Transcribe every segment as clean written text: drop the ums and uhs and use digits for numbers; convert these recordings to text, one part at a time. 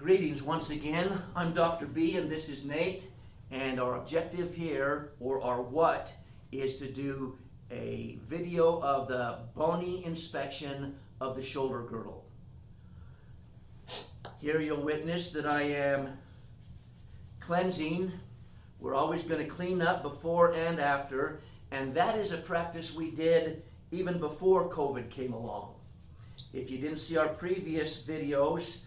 Greetings once again. I'm Dr. B and this is Nate, and our objective here, or our what, is to do a video of the Bony inspection of the shoulder girdle. Here you'll witness that I am cleansing. We're always going to clean up before and after, and that is a practice we did even before COVID came along. If you didn't see our previous videos,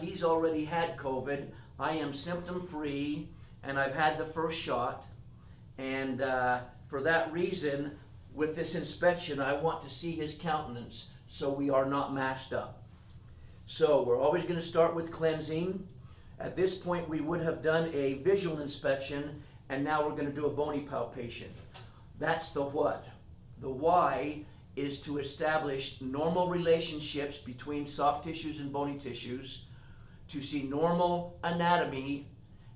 he's already had COVID. I am symptom-free, and I've had the first shot. And for that reason, with this inspection, I want to see his countenance so we are not masked up. So we're always going to start with cleansing. At this point, we would have done a visual inspection, and now we're going to do a bony palpation. That's the what. The why is to establish normal relationships between soft tissues and bony tissues, to see normal anatomy,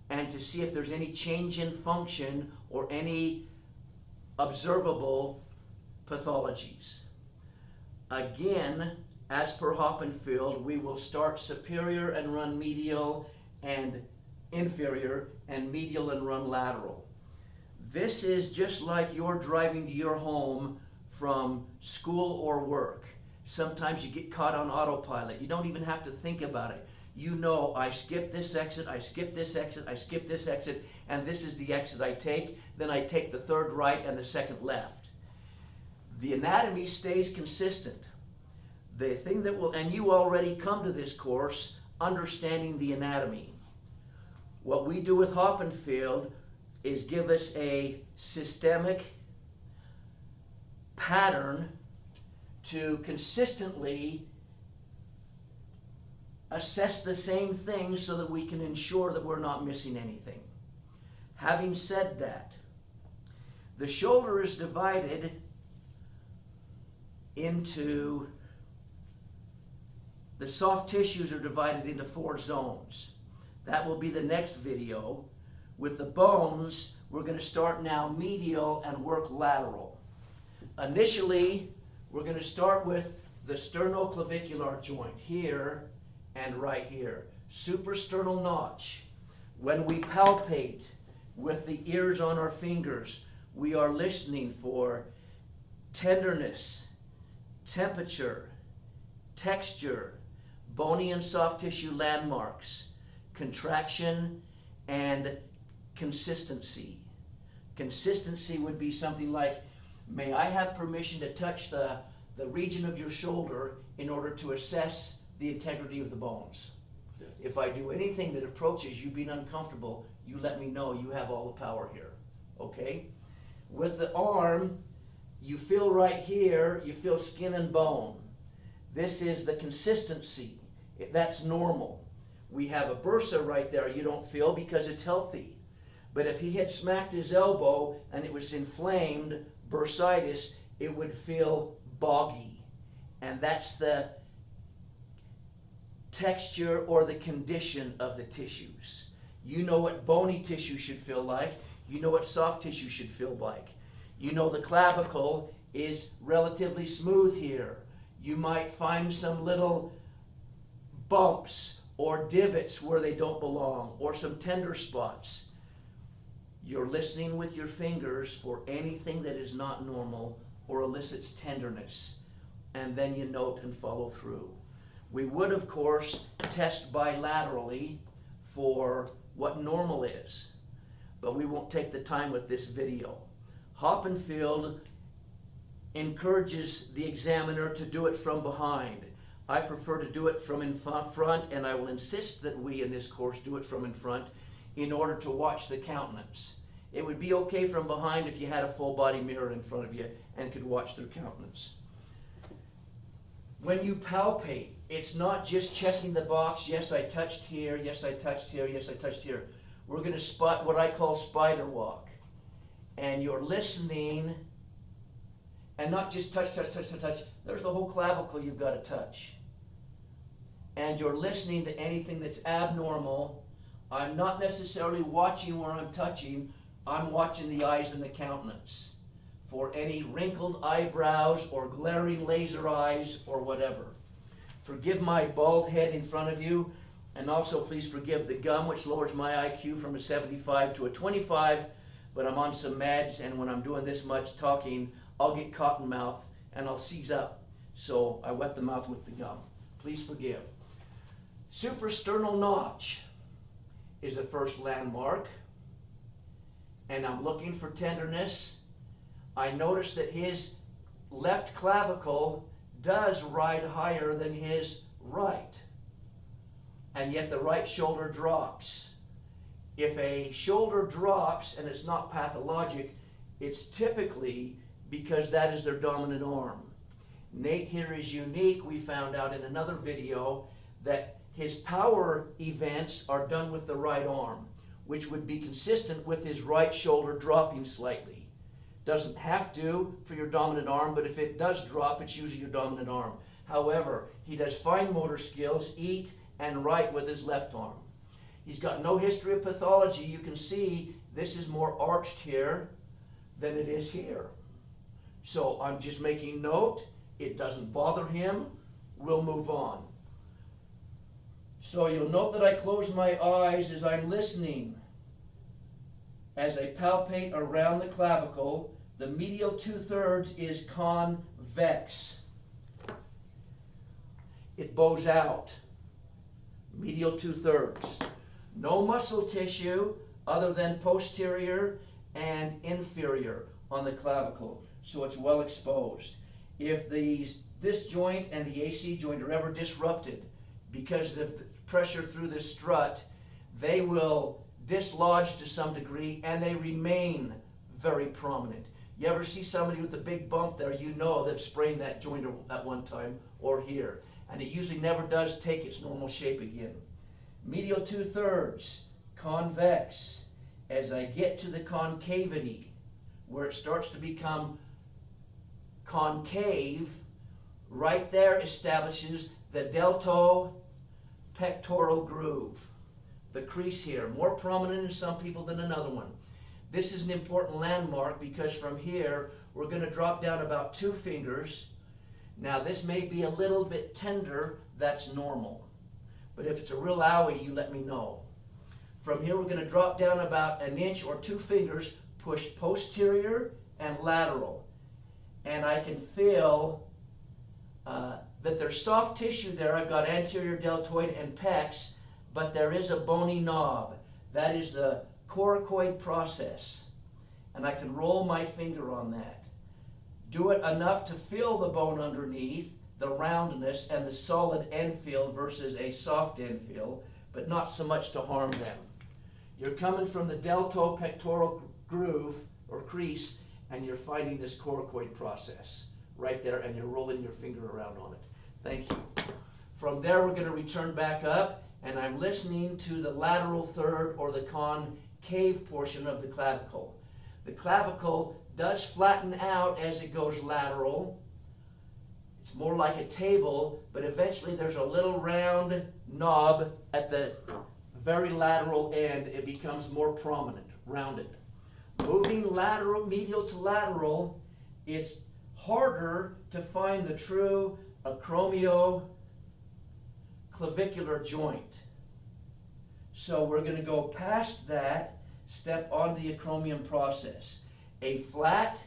and to see if there's any change in function or any observable pathologies. Again, as per Hoppenfield, we will start superior and run medial, and inferior and medial and run lateral. This is just like you're driving to your home from school or work. Sometimes you get caught on autopilot. You don't even have to think about it. You know, I skip this exit, I skip this exit, I skip this exit, and this is the exit I take. Then I take the third right and the second left. The anatomy stays consistent. The thing that will, and you already come to this course understanding the anatomy. What we do with Hoppenfield is give us a systemic pattern to consistently assess the same thing so that we can ensure that we're not missing anything. Having said that, the shoulder is divided into, the soft tissues are divided into 4 zones. That will be the next video. With the bones, we're going to start now medial and work lateral. Initially, we're going to start with the sternoclavicular joint here and right here. Suprasternal notch. When we palpate with the ears on our fingers, we are listening for tenderness, temperature, texture, bony and soft tissue landmarks, contraction, and consistency. Consistency would be something like, may I have permission to touch the region of your shoulder in order to assess the integrity of the bones? Yes. If I do anything that approaches you being uncomfortable, you let me know. You have all the power here. Okay? With the arm, you feel right here, you feel skin and bone. This is the consistency. That's normal. We have a bursa right there you don't feel because it's healthy. But if he had smacked his elbow and it was inflamed, bursitis, it would feel boggy. And that's the texture or the condition of the tissues. You know what bony tissue should feel like. You know what soft tissue should feel like. You know the clavicle is relatively smooth here. You might find some little bumps or divots where they don't belong, or some tender spots. You're listening with your fingers for anything that is not normal or elicits tenderness, and then you note and follow through. We would, of course, test bilaterally for what normal is, but we won't take the time with this video. Hoppenfield encourages the examiner to do it from behind. I prefer to do it from in front, and I will insist that we in this course do it from in front in order to watch the countenance. It would be okay from behind if you had a full body mirror in front of you and could watch their countenance. When you palpate, it's not just checking the box, yes I touched here, yes I touched here, yes I touched here. We're going to spot what I call spider walk. And you're listening, and not just touch, touch, touch, touch, touch. There's the whole clavicle you've got to touch. And you're listening to anything that's abnormal. I'm not necessarily watching where I'm touching. I'm watching the eyes and the countenance for any wrinkled eyebrows or glaring laser eyes or whatever. Forgive my bald head in front of you. And also please forgive the gum, which lowers my IQ from a 75 to a 25, but I'm on some meds, and when I'm doing this much talking, I'll get cotton mouth and I'll seize up. So I wet the mouth with the gum. Please forgive. Suprasternal notch is the first landmark, and I'm looking for tenderness. I notice that his left clavicle does ride higher than his right, and yet the right shoulder drops. If a shoulder drops and it's not pathologic, it's typically because that is their dominant arm. Nate here is unique. We found out in another video that his power events are done with the right arm, which would be consistent with his right shoulder dropping slightly. Doesn't have to for your dominant arm, but if it does drop, it's usually your dominant arm. However, he does fine motor skills, eat, and write with his left arm. He's got no history of pathology. You can see this is more arched here than it is here. So I'm just making note. It doesn't bother him. We'll move on. So you'll note that I close my eyes as I'm listening. As I palpate around the clavicle, the medial 2/3 is convex. It bows out. Medial 2/3. No muscle tissue other than posterior and inferior on the clavicle, so it's well exposed. If this joint and the AC joint are ever disrupted because of the pressure through this strut, they will dislodge to some degree and they remain very prominent. You ever see somebody with a big bump there, you know they've sprained that joint at one time or here, and it usually never does take its normal shape again. Medial 2/3, convex. As I get to the concavity, where it starts to become concave, right there establishes the deltopectoral groove. The crease here, more prominent in some people than another one. This is an important landmark because from here, we're going to drop down about 2 fingers. Now this may be a little bit tender, that's normal. But if it's a real owie, you let me know. From here, we're going to drop down about 1 inch or 2 fingers, push posterior and lateral. And I can feel that there's soft tissue there. I've got anterior deltoid and pecs, but there is a bony knob. That is the coracoid process. And I can roll my finger on that. Do it enough to feel the bone underneath, the roundness and the solid end feel versus a soft end feel, but not so much to harm them. You're coming from the deltopectoral groove or crease, and you're finding this coracoid process right there, and you're rolling your finger around on it. Thank you. From there, we're going to return back up, and I'm listening to the lateral third or the concave portion of the clavicle. The clavicle does flatten out as it goes lateral. It's more like a table, but eventually there's a little round knob at the very lateral end. It becomes more prominent, rounded. Moving lateral, medial to lateral, it's harder to find the true acromioclavicular joint. So we're going to go past that, step on the acromion process. A flat,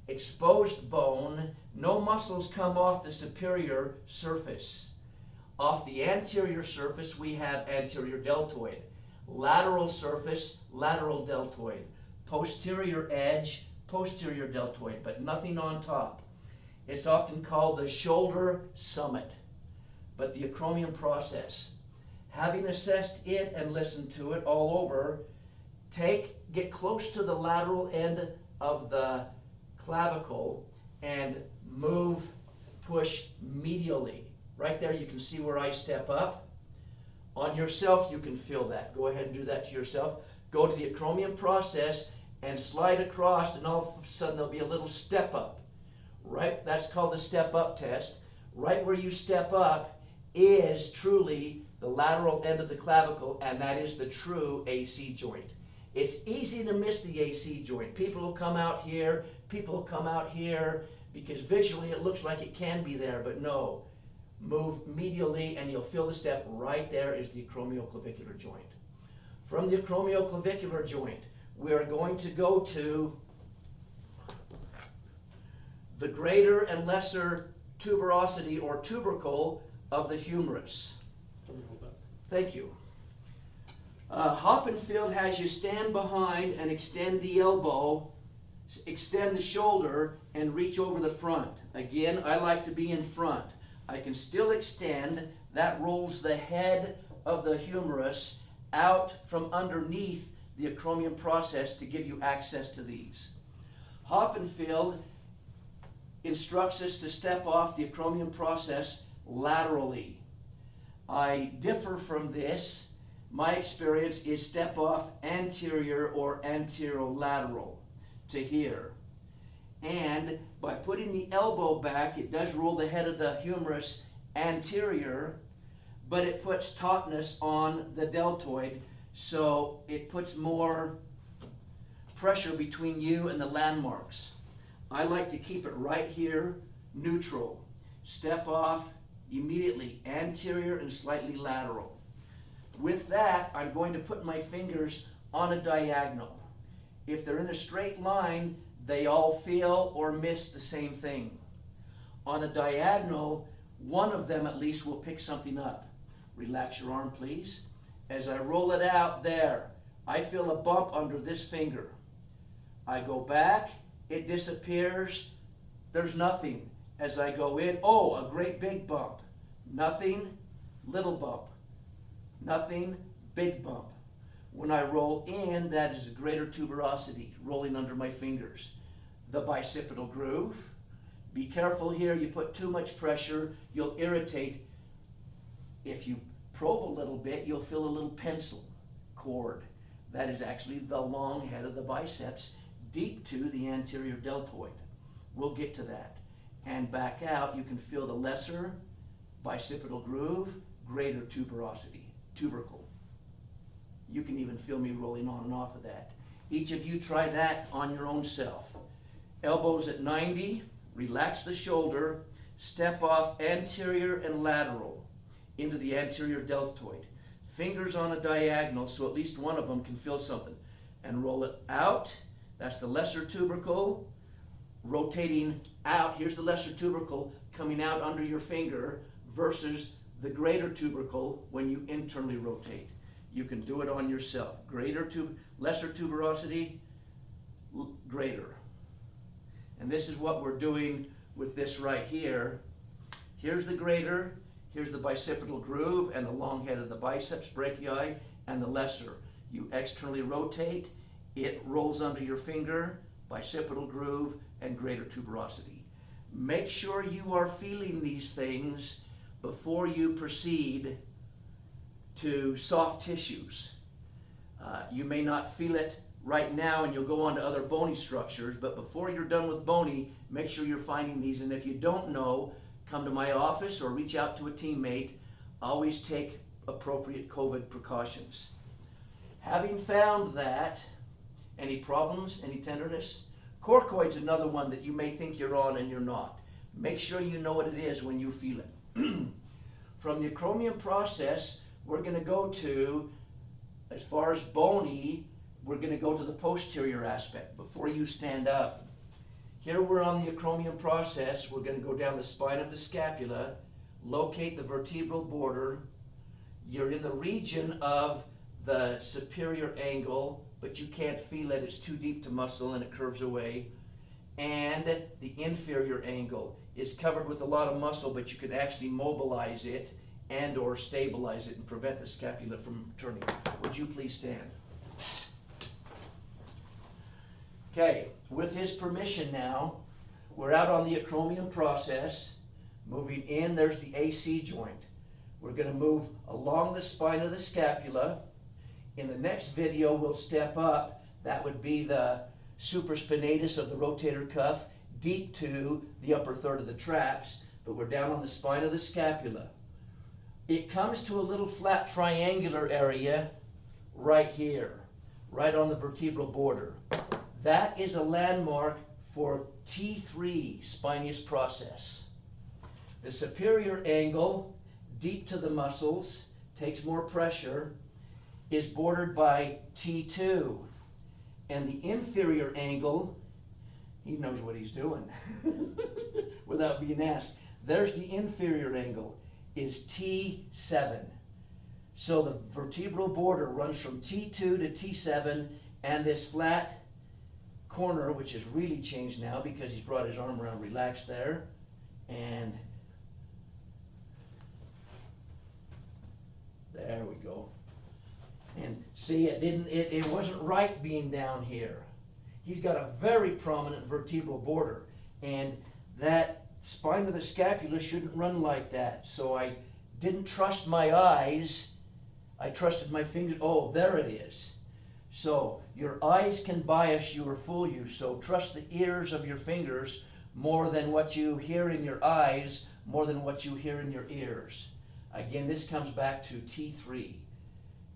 exposed bone, no muscles come off the superior surface. Off the anterior surface, we have anterior deltoid. Lateral surface, lateral deltoid. Posterior edge, posterior deltoid, but nothing on top. It's often called the shoulder summit, but the acromion process. Having assessed it and listened to it all over, get close to the lateral end of the clavicle and move, push medially. Right there you can see where I step up. On yourself you can feel that. Go ahead and do that to yourself. Go to the acromion process and slide across, and all of a sudden there'll be a little step up. Right? That's called the step up test. Right where you step up is truly the lateral end of the clavicle, and that is the true AC joint. It's easy to miss the AC joint. People will come out here, people will come out here, because visually it looks like it can be there, but no. move medially, and you'll feel the step right there is the acromioclavicular joint. From the acromioclavicular joint, we are going to go to the greater and lesser tuberosity or tubercle of the humerus. Thank you. Hoppenfield has you stand behind and extend the elbow, extend the shoulder, and reach over the front. Again, I like to be in front. I can still extend. That rolls the head of the humerus out from underneath the acromion process to give you access to these. Hoppenfield instructs us to step off the acromion process laterally. I differ from this. My experience is step off anterior or anterolateral to here. And by putting the elbow back, it does roll the head of the humerus anterior, but it puts tautness on the deltoid, so it puts more pressure between you and the landmarks. I like to keep it right here, neutral. Step off immediately, anterior and slightly lateral. With that, I'm going to put my fingers on a diagonal. If they're in a straight line, they all feel or miss the same thing. On a diagonal, one of them at least will pick something up. Relax your arm, please. As I roll it out there, I feel a bump under this finger. I go back, it disappears, there's nothing. As I go in, oh, a great big bump. Nothing, little bump. Nothing, big bump. When I roll in, that is a greater tuberosity rolling under my fingers. The bicipital groove. Be careful here, you put too much pressure, you'll irritate. If you probe a little bit, you'll feel a little pencil cord. That is actually the long head of the biceps deep to the anterior deltoid. We'll get to that. And back out, you can feel the lesser bicipital groove, greater tuberosity, tubercle. You can even feel me rolling on and off of that. Each of you try that on your own self. Elbows at 90, relax the shoulder, step off anterior and lateral into the anterior deltoid. Fingers on a diagonal so at least one of them can feel something. And roll it out. That's the lesser tubercle. Rotating out, here's the lesser tubercle coming out under your finger versus the greater tubercle when you internally rotate. You can do it on yourself. Lesser tuberosity, greater. And this is what we're doing with this right here. Here's the greater, here's the bicipital groove and the long head of the biceps brachii, and the lesser. You externally rotate, it rolls under your finger, bicipital groove, and greater tuberosity. Make sure you are feeling these things before you proceed to soft tissues. You may not feel it right now and you'll go on to other bony structures, but before you're done with bony, make sure you're finding these. And if you don't know, come to my office or reach out to a teammate. Always take appropriate COVID precautions. Having found that, any problems, any tenderness? Corcoid's another one that you may think you're on and you're not. Make sure you know what it is when you feel it. From the acromion process, we're going to go to, as far as bony, we're going to go to the posterior aspect before you stand up. Here we're on the acromion process. We're going to go down the spine of the scapula, locate the vertebral border. You're in the region of the superior angle, but you can't feel it. It's too deep to muscle and it curves away. And the inferior angle is covered with a lot of muscle, but you can actually mobilize it and or stabilize it and prevent the scapula from turning. Would you please stand? Okay, with his permission now, we're out on the acromion process. Moving in, there's the AC joint. We're going to move along the spine of the scapula. In the next video, we'll step up. That would be the supraspinatus of the rotator cuff, deep to the upper third of the traps, but we're down on the spine of the scapula. It comes to a little flat triangular area right here, right on the vertebral border. That is a landmark for T3 spinous process. The superior angle, deep to the muscles, takes more pressure, is bordered by T2. And the inferior angle, he knows what he's doing without being asked. There's the inferior angle, is T7. So the vertebral border runs from T2 to T7, and this flat corner, which has really changed now because he's brought his arm around, relaxed there, and there we go. And see, it wasn't right being down here. He's got a very prominent vertebral border, and that spine of the scapula shouldn't run like that. So I didn't trust my eyes. I trusted my fingers. Oh, there it is. So your eyes can bias you or fool you. So trust the ears of your fingers more than what you hear in your eyes, more than what you hear in your ears. Again, this comes back to T3.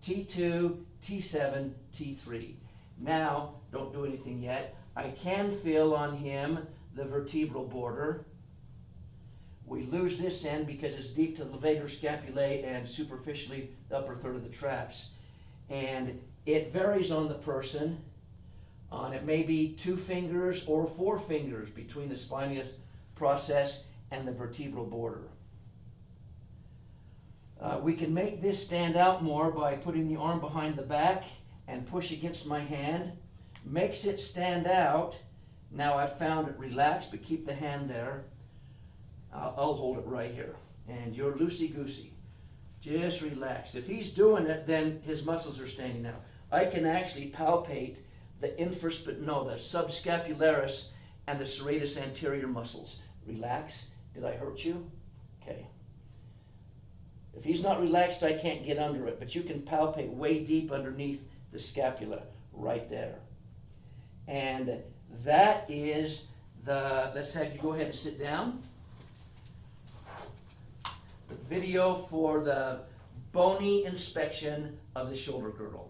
T2, T7, T3. Now, don't do anything yet. I can feel on him the vertebral border. We lose this end because it's deep to the levator scapulae and superficially the upper third of the traps. And it varies on the person. It may be 2 fingers or 4 fingers between the spinous process and the vertebral border. We can make this stand out more by putting the arm behind the back and push against my hand. Makes it stand out. Now I've found it relaxed, but keep the hand there. I'll hold it right here. And you're loosey-goosey. Just relax. If he's doing it, then his muscles are standing out. I can actually palpate the the subscapularis and the serratus anterior muscles. Relax. Did I hurt you? Okay. If he's not relaxed, I can't get under it, but you can palpate way deep underneath the scapula, right there. And that is let's have you go ahead and sit down. The video for the Bony inspection of the shoulder girdle.